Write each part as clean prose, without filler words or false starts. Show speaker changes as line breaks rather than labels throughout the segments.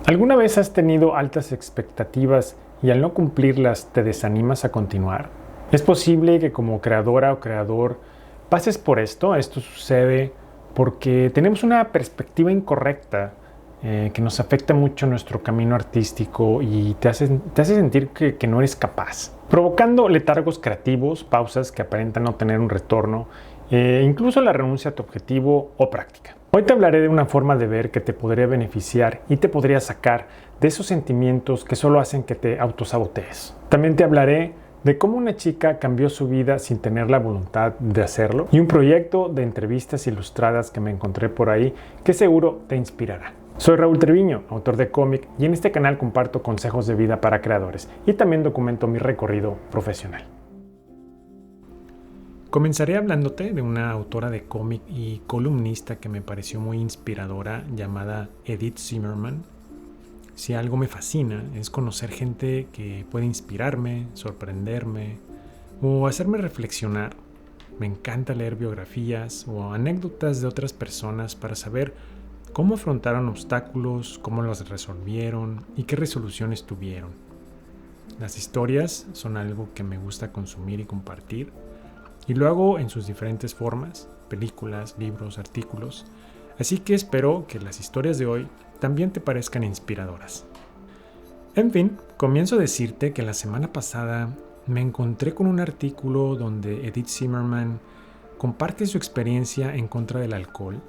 ¿Alguna vez has tenido altas expectativas y al no cumplirlas te desanimas a continuar? Es posible que como creadora o creador pases por esto. Esto sucede porque tenemos una perspectiva incorrecta que nos afecta mucho nuestro camino artístico y te hace sentir que no eres capaz, provocando letargos creativos, pausas que aparentan no tener un retorno, incluso la renuncia a tu objetivo o práctica. Hoy te hablaré de una forma de ver que te podría beneficiar y te podría sacar de esos sentimientos que solo hacen que te autosabotees. También te hablaré de cómo una chica cambió su vida sin tener la voluntad de hacerlo y un proyecto de entrevistas ilustradas que me encontré por ahí que seguro te inspirará. Soy Raúl Treviño, autor de cómic, y en este canal comparto consejos de vida para creadores y también documento mi recorrido profesional. Comenzaré hablándote de una autora de cómic y columnista que me pareció muy inspiradora llamada Edith Zimmerman. Si algo me fascina es conocer gente que puede inspirarme, sorprenderme o hacerme reflexionar. Me encanta leer biografías o anécdotas de otras personas para saber cómo afrontaron obstáculos, cómo los resolvieron y qué resoluciones tuvieron. Las historias son algo que me gusta consumir y compartir. Y lo hago en sus diferentes formas, películas, libros, artículos. Así que espero que las historias de hoy también te parezcan inspiradoras. En fin, comienzo a decirte que la semana pasada me encontré con un artículo donde Edith Zimmerman comparte su experiencia en contra del alcohol.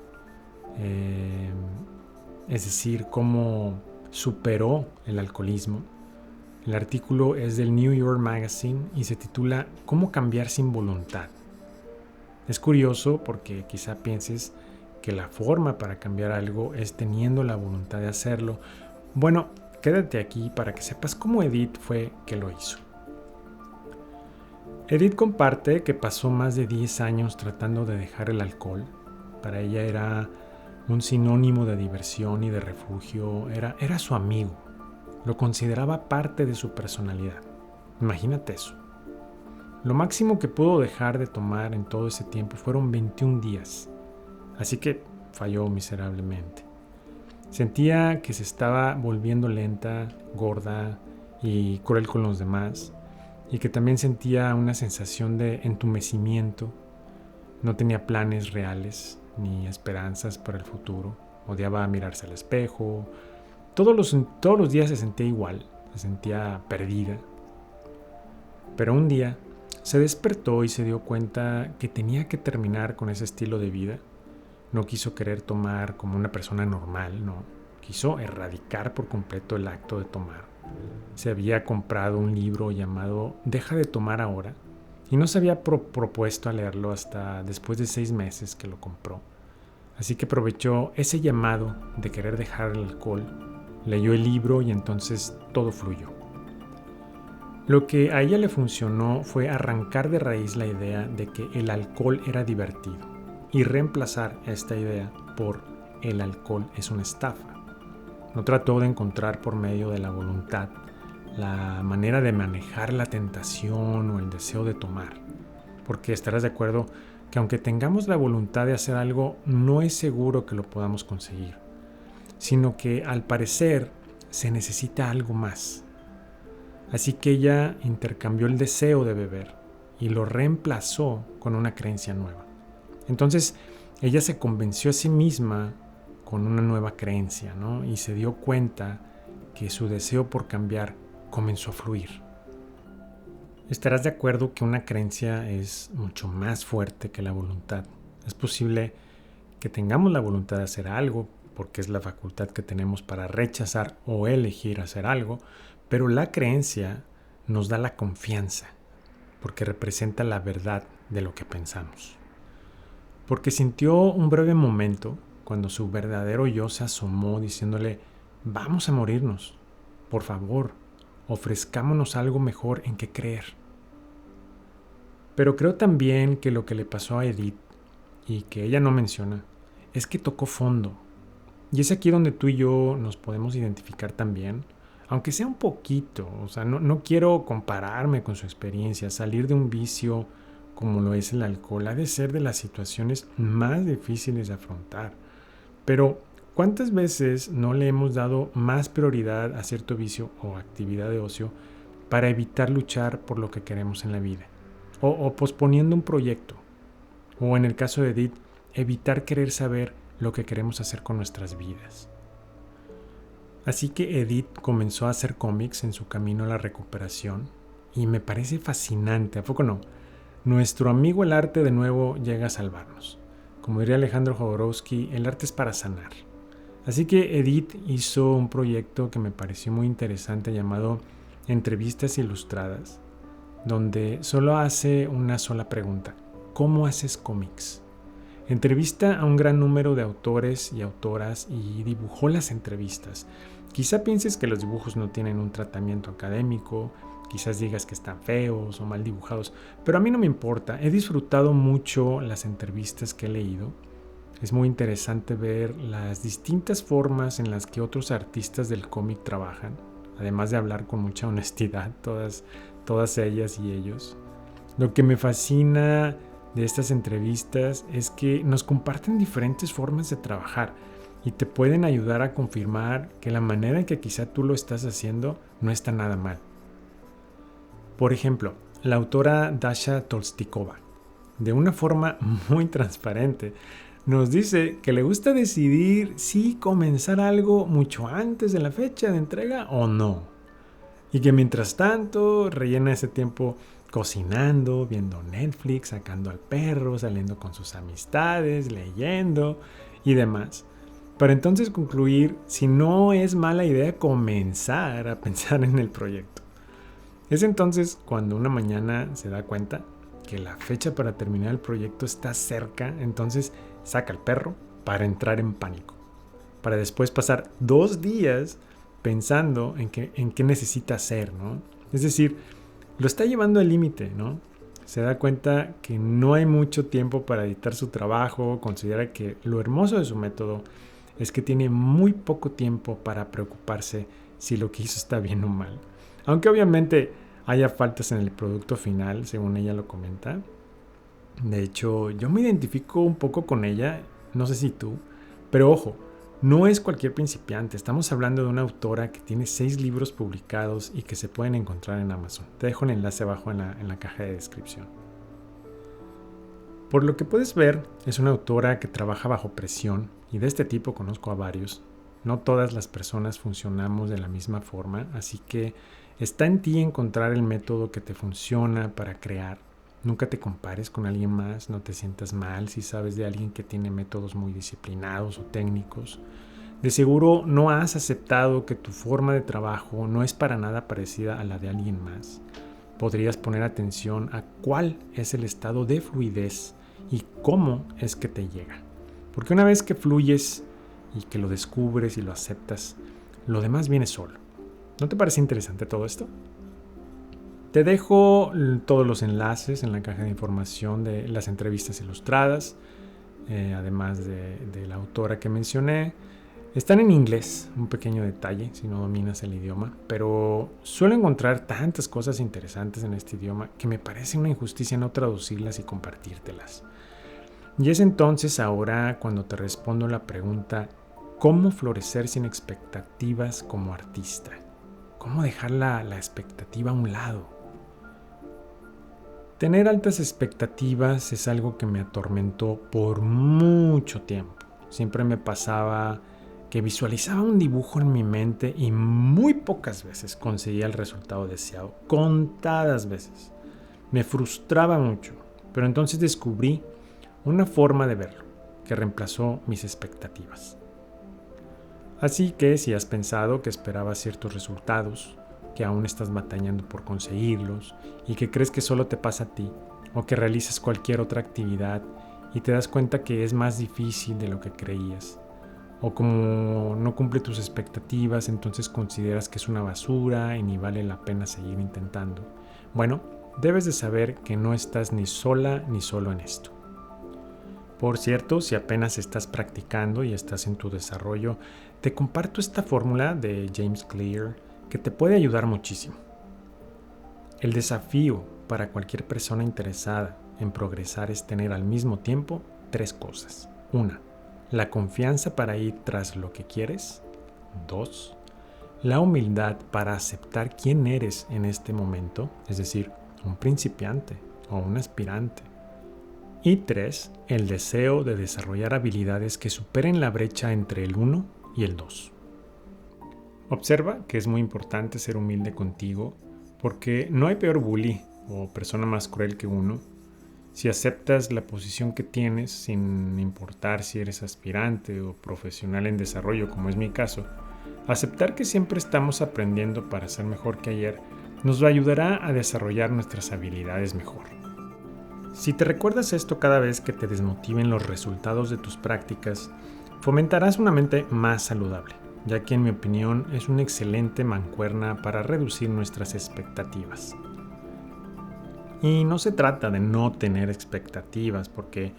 Es decir, cómo superó el alcoholismo. El artículo es del New York Magazine y se titula ¿Cómo cambiar sin voluntad? Es curioso porque quizá pienses que la forma para cambiar algo es teniendo la voluntad de hacerlo. Bueno, quédate aquí para que sepas cómo Edith fue que lo hizo. Edith comparte que pasó más de 10 años tratando de dejar el alcohol. Para ella era un sinónimo de diversión y de refugio, era su amigo. Lo consideraba parte de su personalidad. Imagínate eso. Lo máximo que pudo dejar de tomar en todo ese tiempo fueron 21 días. Así que falló miserablemente. Sentía que se estaba volviendo lenta, gorda y cruel con los demás. Y que también sentía una sensación de entumecimiento. No tenía planes reales ni esperanzas para el futuro. Odiaba mirarse al espejo. Todos los días se sentía igual, se sentía perdida. Pero un día se despertó y se dio cuenta que tenía que terminar con ese estilo de vida. No quiso querer tomar como una persona normal, no. Quiso erradicar por completo el acto de tomar. Se había comprado un libro llamado Deja de tomar ahora y no se había propuesto a leerlo hasta después de 6 meses que lo compró. Así que aprovechó ese llamado de querer dejar el alcohol. Leyó el libro y entonces todo fluyó. Lo que a ella le funcionó fue arrancar de raíz la idea de que el alcohol era divertido y reemplazar esta idea por el alcohol es una estafa. No trató de encontrar por medio de la voluntad la manera de manejar la tentación o el deseo de tomar, porque estarás de acuerdo que aunque tengamos la voluntad de hacer algo, no es seguro que lo podamos conseguir, sino que al parecer se necesita algo más. Así que ella intercambió el deseo de beber y lo reemplazó con una creencia nueva. Entonces ella se convenció a sí misma con una nueva creencia, ¿no? Y se dio cuenta que su deseo por cambiar comenzó a fluir. Estarás de acuerdo que una creencia es mucho más fuerte que la voluntad. Es posible que tengamos la voluntad de hacer algo, porque es la facultad que tenemos para rechazar o elegir hacer algo, pero la creencia nos da la confianza, porque representa la verdad de lo que pensamos. Porque sintió un breve momento cuando su verdadero yo se asomó diciéndole, vamos a morirnos, por favor, ofrezcámonos algo mejor en que creer. Pero creo también que lo que le pasó a Edith, y que ella no menciona, es que tocó fondo. Y es aquí donde tú y yo nos podemos identificar también, aunque sea un poquito. O sea, no quiero compararme con su experiencia. Salir de un vicio como lo es el alcohol ha de ser de las situaciones más difíciles de afrontar. Pero ¿Cuántas veces no le hemos dado más prioridad a cierto vicio o actividad de ocio para evitar luchar por lo que queremos en la vida? O posponiendo un proyecto. O en el caso de Edith, evitar querer saber lo que queremos hacer con nuestras vidas. Así que Edith comenzó a hacer cómics en su camino a la recuperación y me parece fascinante, ¿a poco no? Nuestro amigo el arte de nuevo llega a salvarnos. Como diría Alejandro Jodorowsky, el arte es para sanar. Así que Edith hizo un proyecto que me pareció muy interesante llamado Entrevistas Ilustradas, donde solo hace una sola pregunta: ¿cómo haces cómics? Entrevista a un gran número de autores y autoras y dibujó las entrevistas. Quizá pienses que los dibujos no tienen un tratamiento académico, quizás digas que están feos o mal dibujados, pero a mí no me importa. He disfrutado mucho las entrevistas que he leído. Es muy interesante ver las distintas formas en las que otros artistas del cómic trabajan, además de hablar con mucha honestidad, todas ellas y ellos. Lo que me fascina de estas entrevistas es que nos comparten diferentes formas de trabajar y te pueden ayudar a confirmar que la manera en que quizá tú lo estás haciendo no está nada mal. Por ejemplo, la autora Dasha Tolstikova, de una forma muy transparente, nos dice que le gusta decidir si comenzar algo mucho antes de la fecha de entrega o no. Y que mientras tanto rellena ese tiempo cocinando, viendo Netflix, sacando al perro, saliendo con sus amistades, leyendo y demás. Para entonces concluir si no es mala idea comenzar a pensar en el proyecto. Es entonces cuando una mañana se da cuenta que la fecha para terminar el proyecto está cerca, entonces saca al perro para entrar en pánico, para después pasar 2 días pensando en qué necesita hacer, ¿no? Es decir, lo está llevando al límite, ¿no? Se da cuenta que no hay mucho tiempo para editar su trabajo, considera que lo hermoso de su método es que tiene muy poco tiempo para preocuparse si lo que hizo está bien o mal. Aunque obviamente haya faltas en el producto final, según ella lo comenta. De hecho, yo me identifico un poco con ella, no sé si tú, pero ojo, no es cualquier principiante. Estamos hablando de una autora que tiene 6 libros publicados y que se pueden encontrar en Amazon. Te dejo el enlace abajo en la caja de descripción. Por lo que puedes ver, es una autora que trabaja bajo presión, y de este tipo conozco a varios. No todas las personas funcionamos de la misma forma, así que está en ti encontrar el método que te funciona para crear. Nunca te compares con alguien más, no te sientas mal si sabes de alguien que tiene métodos muy disciplinados o técnicos. De seguro no has aceptado que tu forma de trabajo no es para nada parecida a la de alguien más. Podrías poner atención a cuál es el estado de fluidez y cómo es que te llega. Porque una vez que fluyes y que lo descubres y lo aceptas, lo demás viene solo. ¿No te parece interesante todo esto? Te dejo todos los enlaces en la caja de información de las entrevistas ilustradas, además de la autora que mencioné. Están en inglés, un pequeño detalle si no dominas el idioma, pero suelo encontrar tantas cosas interesantes en este idioma que me parece una injusticia no traducirlas y compartírtelas. Y es entonces ahora cuando te respondo la pregunta: ¿cómo florecer sin expectativas como artista? ¿Cómo dejar la expectativa a un lado? Tener altas expectativas es algo que me atormentó por mucho tiempo. Siempre me pasaba que visualizaba un dibujo en mi mente y muy pocas veces conseguía el resultado deseado. Contadas veces. Me frustraba mucho, pero entonces descubrí una forma de verlo que reemplazó mis expectativas. Así que si has pensado que esperabas ciertos resultados, que aún estás batallando por conseguirlos y que crees que solo te pasa a ti, o que realizas cualquier otra actividad y te das cuenta que es más difícil de lo que creías, o como no cumple tus expectativas, entonces consideras que es una basura y ni vale la pena seguir intentando. Bueno, debes de saber que no estás ni sola ni solo en esto. Por cierto, si apenas estás practicando y estás en tu desarrollo, te comparto esta fórmula de James Clear que te puede ayudar muchísimo. El desafío para cualquier persona interesada en progresar es tener al mismo tiempo 3 cosas. 1. la confianza para ir tras lo que quieres. 2. La humildad para aceptar quién eres en este momento, es decir, un principiante o un aspirante. Y 3. El deseo de desarrollar habilidades que superen la brecha entre el 1 y el 2. Observa que es muy importante ser humilde contigo, porque no hay peor bully o persona más cruel que uno si aceptas la posición que tienes sin importar si eres aspirante o profesional en desarrollo, como es mi caso. Aceptar que siempre estamos aprendiendo para ser mejor que ayer nos ayudará a desarrollar nuestras habilidades mejor. Si te recuerdas esto cada vez que te desmotiven los resultados de tus prácticas, fomentarás una mente más saludable, ya que en mi opinión es una excelente mancuerna para reducir nuestras expectativas. Y no se trata de no tener expectativas, porque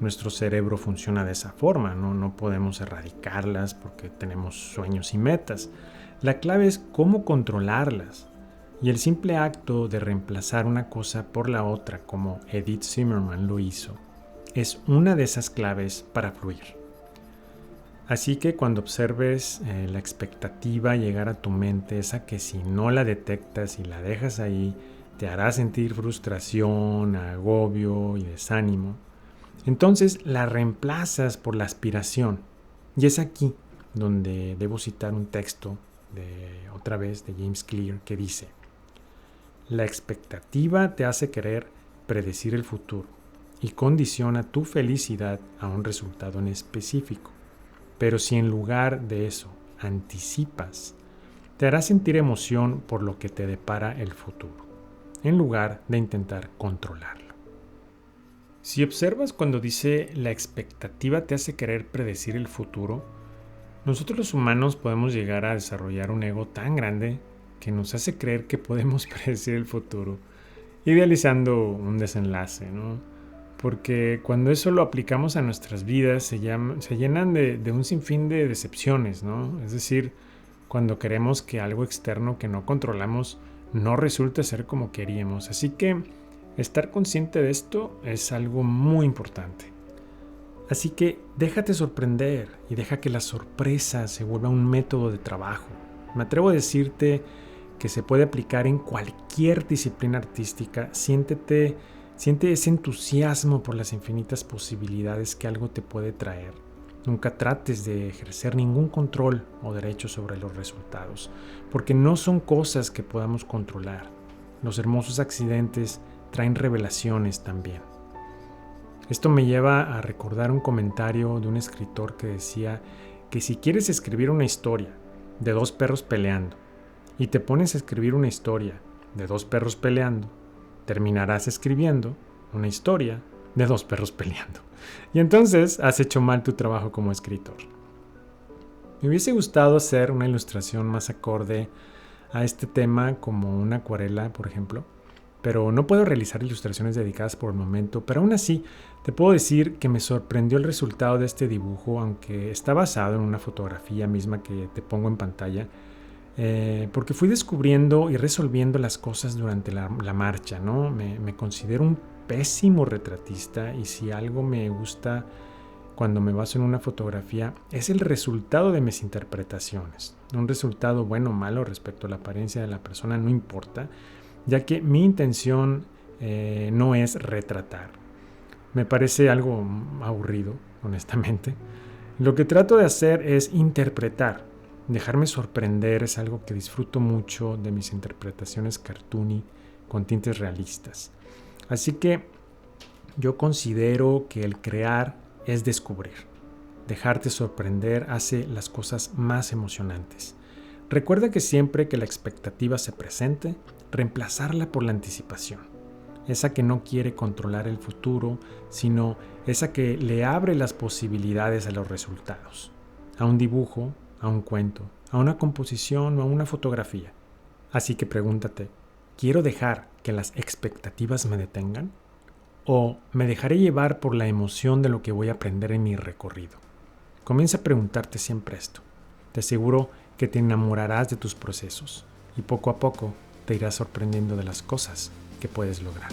nuestro cerebro funciona de esa forma, no podemos erradicarlas porque tenemos sueños y metas. La clave es cómo controlarlas. Y el simple acto de reemplazar una cosa por la otra, como Edith Zimmerman lo hizo, es una de esas claves para fluir. Así que cuando observes la expectativa llegar a tu mente, esa que si no la detectas y la dejas ahí, te hará sentir frustración, agobio y desánimo, entonces la reemplazas por la aspiración. Y es aquí donde debo citar un texto otra vez de James Clear que dice: la expectativa te hace querer predecir el futuro y condiciona tu felicidad a un resultado en específico. Pero si en lugar de eso anticipas, te hará sentir emoción por lo que te depara el futuro, en lugar de intentar controlarlo. Si observas cuando dice la expectativa te hace querer predecir el futuro, nosotros los humanos podemos llegar a desarrollar un ego tan grande que nos hace creer que podemos predecir el futuro, idealizando un desenlace, ¿no? Porque cuando eso lo aplicamos a nuestras vidas, se llenan de un sinfín de decepciones, ¿no? Es decir, cuando queremos que algo externo que no controlamos no resulte ser como queríamos. Así que estar consciente de esto es algo muy importante. Así que déjate sorprender y deja que la sorpresa se vuelva un método de trabajo. Me atrevo a decirte que se puede aplicar en cualquier disciplina artística. Siente ese entusiasmo por las infinitas posibilidades que algo te puede traer. Nunca trates de ejercer ningún control o derecho sobre los resultados, porque no son cosas que podamos controlar. Los hermosos accidentes traen revelaciones también. Esto me lleva a recordar un comentario de un escritor que decía que si quieres escribir una historia de dos perros peleando y te pones a escribir una historia de dos perros peleando, terminarás escribiendo una historia de dos perros peleando. Y entonces has hecho mal tu trabajo como escritor. Me hubiese gustado hacer una ilustración más acorde a este tema, como una acuarela, por ejemplo, pero no puedo realizar ilustraciones dedicadas por el momento. Pero aún así, te puedo decir que me sorprendió el resultado de este dibujo, aunque está basado en una fotografía misma que te pongo en pantalla, porque fui descubriendo y resolviendo las cosas durante la marcha, ¿no? Me considero un pésimo retratista, y si algo me gusta cuando me baso en una fotografía es el resultado de mis interpretaciones. Un resultado bueno o malo respecto a la apariencia de la persona no importa, ya que mi intención no es retratar. Me parece algo aburrido, honestamente. Lo que trato de hacer es interpretar. Dejarme sorprender es algo que disfruto mucho de mis interpretaciones cartoony con tintes realistas. Así que yo considero que el crear es descubrir. Dejarte sorprender hace las cosas más emocionantes. Recuerda que siempre que la expectativa se presente, reemplazarla por la anticipación. Esa que no quiere controlar el futuro, sino esa que le abre las posibilidades a los resultados. A un dibujo, a un cuento, a una composición o a una fotografía. Así que pregúntate, ¿quiero dejar que las expectativas me detengan? ¿O me dejaré llevar por la emoción de lo que voy a aprender en mi recorrido? Comienza a preguntarte siempre esto. Te aseguro que te enamorarás de tus procesos y poco a poco te irás sorprendiendo de las cosas que puedes lograr.